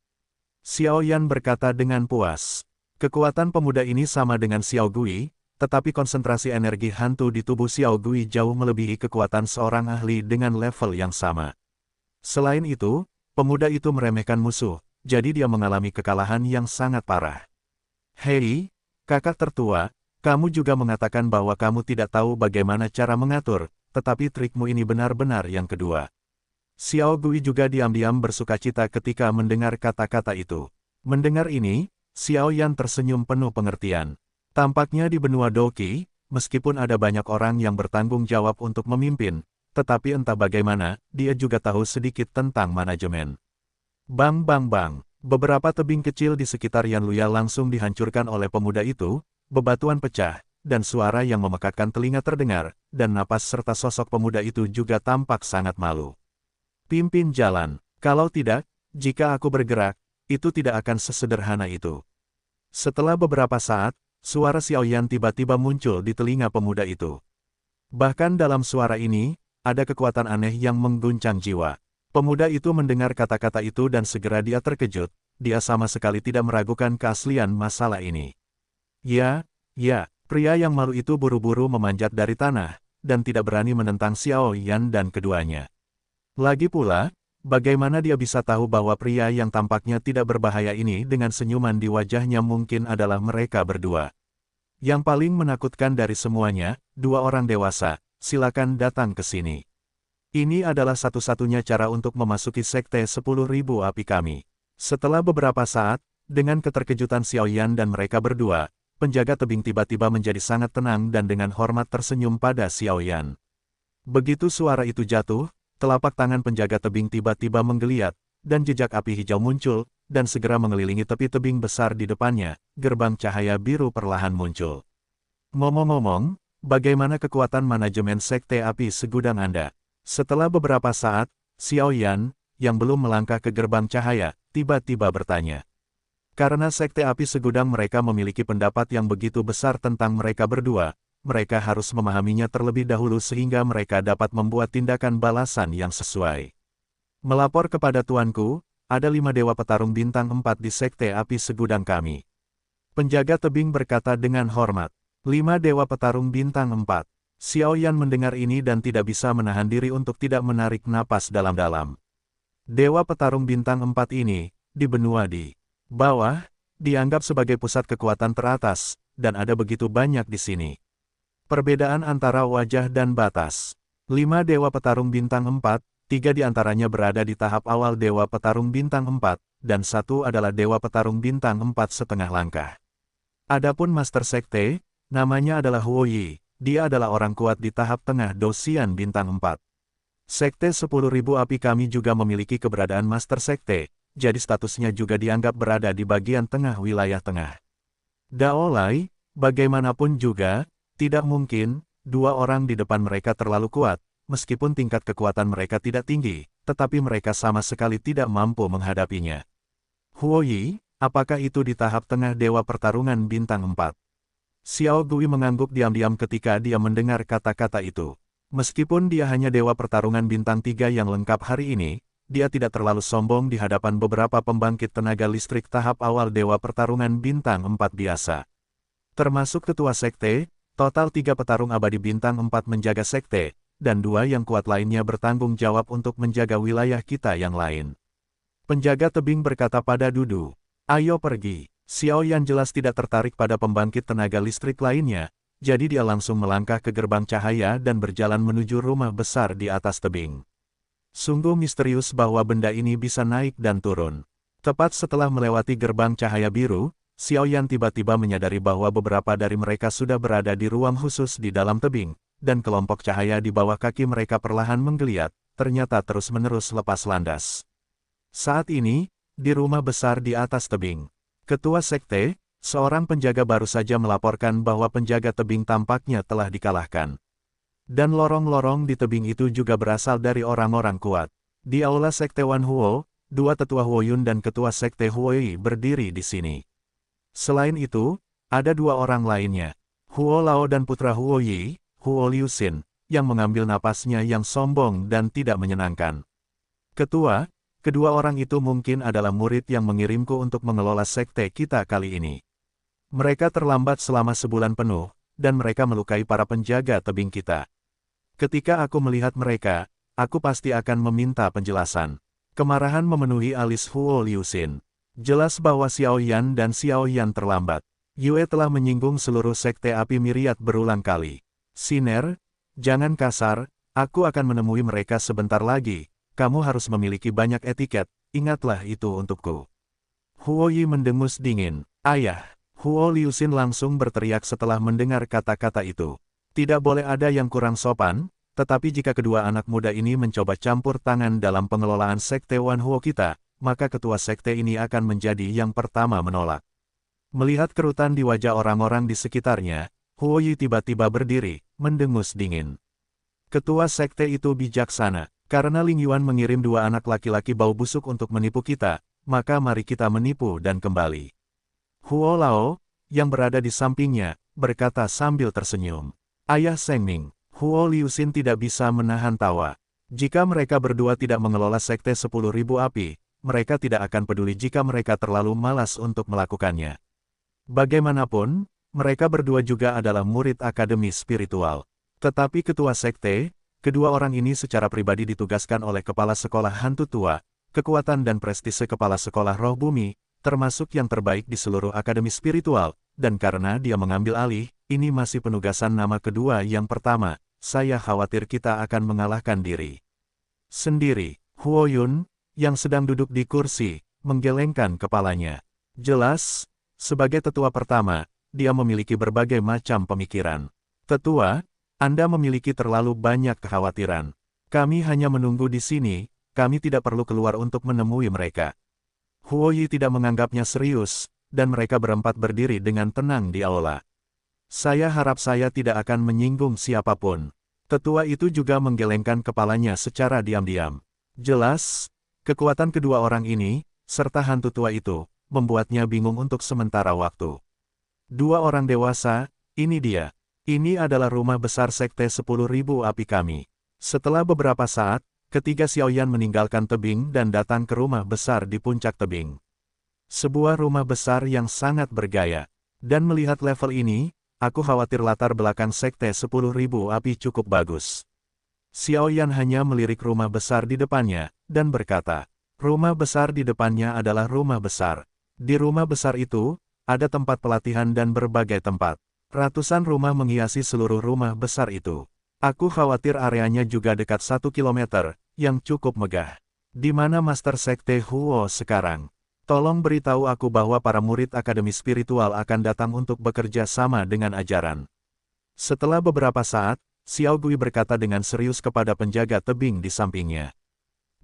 Xiao Yan berkata dengan puas. Kekuatan pemuda ini sama dengan Xiao Gui, tetapi konsentrasi energi hantu di tubuh Xiao Gui jauh melebihi kekuatan seorang ahli dengan level yang sama. Selain itu, pemuda itu meremehkan musuh, jadi dia mengalami kekalahan yang sangat parah. Hei, kakak tertua, kamu juga mengatakan bahwa kamu tidak tahu bagaimana cara mengatur, tetapi trikmu ini benar-benar yang kedua. Xiao Gui juga diam-diam bersukacita ketika mendengar kata-kata itu. Mendengar ini, Xiao Yan tersenyum penuh pengertian. Tampaknya di benua Doqi, meskipun ada banyak orang yang bertanggung jawab untuk memimpin, tetapi entah bagaimana, dia juga tahu sedikit tentang manajemen. Bang bang bang, beberapa tebing kecil di sekitar Yanluya langsung dihancurkan oleh pemuda itu, bebatuan pecah, dan suara yang memekakkan telinga terdengar, dan napas serta sosok pemuda itu juga tampak sangat malu. Pimpin jalan, kalau tidak, jika aku bergerak, itu tidak akan sesederhana itu. Setelah beberapa saat, suara Xiao Yan tiba-tiba muncul di telinga pemuda itu. Bahkan dalam suara ini, ada kekuatan aneh yang mengguncang jiwa. Pemuda itu mendengar kata-kata itu dan segera dia terkejut, dia sama sekali tidak meragukan keaslian masalah ini. Ya, pria yang malu itu buru-buru memanjat dari tanah, dan tidak berani menentang Xiao Yan dan keduanya. Lagi pula, bagaimana dia bisa tahu bahwa pria yang tampaknya tidak berbahaya ini dengan senyuman di wajahnya mungkin adalah mereka berdua. Yang paling menakutkan dari semuanya, dua orang dewasa, silakan datang ke sini. Ini adalah satu-satunya cara untuk memasuki Sekte 10.000 Api kami. Setelah beberapa saat, dengan keterkejutan Xiao Yan dan mereka berdua, penjaga tebing tiba-tiba menjadi sangat tenang dan dengan hormat tersenyum pada Xiao Yan. Begitu suara itu jatuh, telapak tangan penjaga tebing tiba-tiba menggeliat, dan jejak api hijau muncul, dan segera mengelilingi tepi tebing besar di depannya, gerbang cahaya biru perlahan muncul. Ngomong-ngomong, bagaimana kekuatan manajemen Sekte Api Segudang Anda? Setelah beberapa saat, Xiao Yan, yang belum melangkah ke gerbang cahaya, tiba-tiba bertanya. Karena Sekte Api Segudang mereka memiliki pendapat yang begitu besar tentang mereka berdua, mereka harus memahaminya terlebih dahulu sehingga mereka dapat membuat tindakan balasan yang sesuai. Melapor kepada tuanku, ada 5 dewa petarung bintang 4 di Sekte Api Segudang kami. Penjaga tebing berkata dengan hormat. 5 dewa petarung bintang 4. Xiao Yan mendengar ini dan tidak bisa menahan diri untuk tidak menarik napas dalam-dalam. Dewa petarung bintang 4 ini, di benua di bawah, dianggap sebagai pusat kekuatan teratas, dan ada begitu banyak di sini. Perbedaan antara wajah dan batas. 5 dewa petarung bintang 4, 3 di antaranya berada di tahap awal dewa petarung bintang 4, dan 1 adalah dewa petarung bintang 4,5 langkah. Adapun Master Sekte, namanya adalah Huo Yi, dia adalah orang kuat di tahap tengah Dosian bintang 4. Sekte 10.000 api kami juga memiliki keberadaan Master Sekte, jadi statusnya juga dianggap berada di bagian tengah wilayah tengah. Daolai, bagaimanapun juga, tidak mungkin, 2 orang di depan mereka terlalu kuat, meskipun tingkat kekuatan mereka tidak tinggi, tetapi mereka sama sekali tidak mampu menghadapinya. Huo Yi, apakah itu di tahap tengah dewa pertarungan bintang 4? Xiao Gui mengangguk diam-diam ketika dia mendengar kata-kata itu. Meskipun dia hanya dewa pertarungan bintang 3 yang lengkap hari ini, dia tidak terlalu sombong di hadapan beberapa pembangkit tenaga listrik tahap awal dewa pertarungan bintang 4 biasa. Termasuk ketua sekte, total 3 petarung abadi bintang 4 menjaga sekte, dan 2 yang kuat lainnya bertanggung jawab untuk menjaga wilayah kita yang lain. Penjaga tebing berkata pada Dudu, "Ayo pergi." Xiao Yan jelas tidak tertarik pada pembangkit tenaga listrik lainnya, jadi dia langsung melangkah ke gerbang cahaya dan berjalan menuju rumah besar di atas tebing. Sungguh misterius bahwa benda ini bisa naik dan turun. Tepat setelah melewati gerbang cahaya biru, Xiao Yan tiba-tiba menyadari bahwa beberapa dari mereka sudah berada di ruang khusus di dalam tebing, dan kelompok cahaya di bawah kaki mereka perlahan menggeliat, ternyata terus-menerus lepas landas. Saat ini, di rumah besar di atas tebing, Ketua Sekte, seorang penjaga baru saja melaporkan bahwa penjaga tebing tampaknya telah dikalahkan. Dan lorong-lorong di tebing itu juga berasal dari orang-orang kuat. Di aula Sekte Wan Huo, 2 tetua Huo Yun dan ketua Sekte Huo Yi berdiri di sini. Selain itu, ada 2 orang lainnya, Huo Lao dan putra Huo Yi, Huo Liu Xin, yang mengambil napasnya yang sombong dan tidak menyenangkan. Ketua, kedua orang itu mungkin adalah murid yang mengirimku untuk mengelola sekte kita kali ini. Mereka terlambat selama sebulan penuh, dan mereka melukai para penjaga tebing kita. Ketika aku melihat mereka, aku pasti akan meminta penjelasan. Kemarahan memenuhi alis Huo Liu Xin. Jelas bahwa Xiao Yan dan Xiao Yan terlambat. Yue telah menyinggung seluruh sekte api Myriad berulang kali. Siner, jangan kasar, aku akan menemui mereka sebentar lagi. Kamu harus memiliki banyak etiket, ingatlah itu untukku. Huo Yi mendengus dingin. Ayah, Huo Liu Xin langsung berteriak setelah mendengar kata-kata itu. Tidak boleh ada yang kurang sopan, tetapi jika kedua anak muda ini mencoba campur tangan dalam pengelolaan sekte Wan Huo kita, maka ketua sekte ini akan menjadi yang pertama menolak. Melihat kerutan di wajah orang-orang di sekitarnya, Huo Yi tiba-tiba berdiri, mendengus dingin. Ketua sekte itu bijaksana. Karena Ling Yuan mengirim 2 anak laki-laki bau busuk untuk menipu kita, maka mari kita menipu dan kembali. Huo Lao, yang berada di sampingnya, berkata sambil tersenyum. Ayah Seng Ming, Huo Liu Xin tidak bisa menahan tawa. Jika mereka berdua tidak mengelola sekte 10.000 api, mereka tidak akan peduli jika mereka terlalu malas untuk melakukannya. Bagaimanapun, mereka berdua juga adalah murid akademi spiritual. Tetapi ketua sekte, kedua orang ini secara pribadi ditugaskan oleh Kepala Sekolah Hantu Tua, kekuatan dan prestise Kepala Sekolah Roh Bumi, termasuk yang terbaik di seluruh akademi spiritual, dan karena dia mengambil alih, ini masih penugasan nama kedua yang pertama, saya khawatir kita akan mengalahkan diri sendiri. Huo Yun, yang sedang duduk di kursi, menggelengkan kepalanya. Jelas, sebagai tetua pertama, dia memiliki berbagai macam pemikiran. Tetua, Anda memiliki terlalu banyak kekhawatiran. Kami hanya menunggu di sini, kami tidak perlu keluar untuk menemui mereka. Huo Yi tidak menganggapnya serius, dan mereka berempat berdiri dengan tenang di aula. Saya harap saya tidak akan menyinggung siapapun. Tetua itu juga menggelengkan kepalanya secara diam-diam. Jelas, kekuatan kedua orang ini, serta hantu tua itu, membuatnya bingung untuk sementara waktu. Dua orang dewasa, ini dia. Ini adalah rumah besar Sekte 10.000 Api kami. Setelah beberapa saat, ketiga Xiaoyan meninggalkan tebing dan datang ke rumah besar di puncak tebing. Sebuah rumah besar yang sangat bergaya. Dan melihat level ini, aku khawatir latar belakang Sekte 10.000 Api cukup bagus. Xiaoyan hanya melirik rumah besar di depannya, dan berkata, rumah besar di depannya adalah rumah besar. Di rumah besar itu, ada tempat pelatihan dan berbagai tempat. Ratusan rumah menghiasi seluruh rumah besar itu. Aku khawatir areanya juga dekat 1 kilometer, yang cukup megah. Di mana Master Sekte Huo sekarang? Tolong beritahu aku bahwa para murid Akademi Spiritual akan datang untuk bekerja sama dengan ajaran. Setelah beberapa saat, Xiao Gui berkata dengan serius kepada penjaga tebing di sampingnya.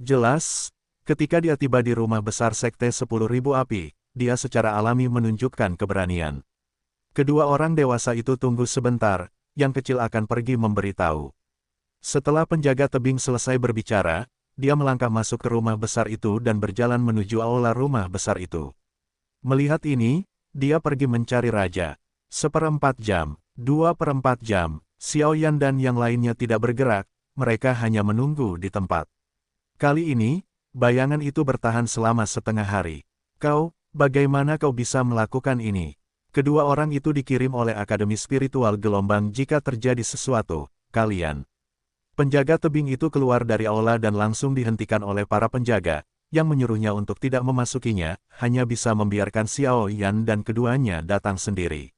Jelas, ketika dia tiba di rumah besar Sekte 10.000 Api, dia secara alami menunjukkan keberanian. Kedua orang dewasa itu tunggu sebentar, yang kecil akan pergi memberitahu. Setelah penjaga tebing selesai berbicara, dia melangkah masuk ke rumah besar itu dan berjalan menuju aula rumah besar itu. Melihat ini, dia pergi mencari raja. 1/4 jam, 2/4 jam, Xiaoyan dan yang lainnya tidak bergerak, mereka hanya menunggu di tempat. Kali ini, bayangan itu bertahan selama setengah hari. Kau, bagaimana kau bisa melakukan ini? Kedua orang itu dikirim oleh Akademi Spiritual Gelombang jika terjadi sesuatu, kalian. Penjaga tebing itu keluar dari aula dan langsung dihentikan oleh para penjaga, yang menyuruhnya untuk tidak memasukinya, hanya bisa membiarkan Xiao Yan dan keduanya datang sendiri.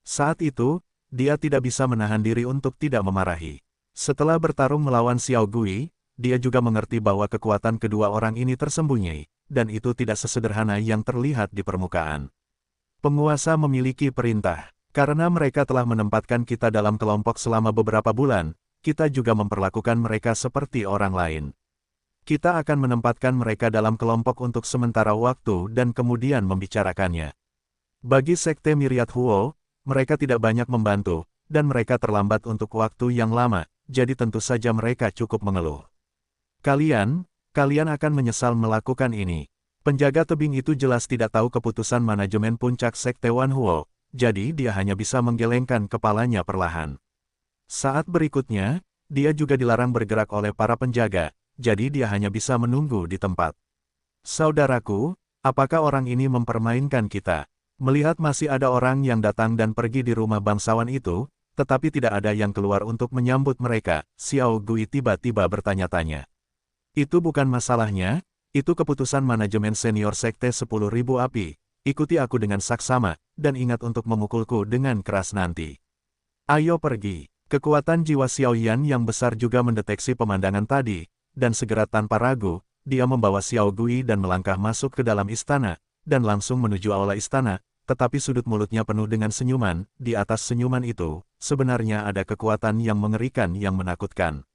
Saat itu, dia tidak bisa menahan diri untuk tidak memarahi. Setelah bertarung melawan Xiao Gui, dia juga mengerti bahwa kekuatan kedua orang ini tersembunyi, dan itu tidak sesederhana yang terlihat di permukaan. Penguasa memiliki perintah. Karena mereka telah menempatkan kita dalam kelompok selama beberapa bulan, kita juga memperlakukan mereka seperti orang lain. Kita akan menempatkan mereka dalam kelompok untuk sementara waktu dan kemudian membicarakannya. Bagi Sekte Myriad Huo, mereka tidak banyak membantu, dan mereka terlambat untuk waktu yang lama, jadi tentu saja mereka cukup mengeluh. Kalian akan menyesal melakukan ini. Penjaga tebing itu jelas tidak tahu keputusan manajemen puncak Sekte Wan Huo, jadi dia hanya bisa menggelengkan kepalanya perlahan. Saat berikutnya, dia juga dilarang bergerak oleh para penjaga, jadi dia hanya bisa menunggu di tempat. Saudaraku, apakah orang ini mempermainkan kita? Melihat masih ada orang yang datang dan pergi di rumah bangsawan itu, tetapi tidak ada yang keluar untuk menyambut mereka, Xiao Gui tiba-tiba bertanya-tanya. Itu bukan masalahnya. Itu keputusan manajemen senior Sekte 10.000 Api. Ikuti aku dengan saksama, dan ingat untuk memukulku dengan keras nanti. Ayo pergi. Kekuatan jiwa Xiaoyan yang besar juga mendeteksi pemandangan tadi, dan segera tanpa ragu, dia membawa Xiao Gui dan melangkah masuk ke dalam istana, dan langsung menuju aula istana, tetapi sudut mulutnya penuh dengan senyuman. Di atas senyuman itu, sebenarnya ada kekuatan yang mengerikan yang menakutkan.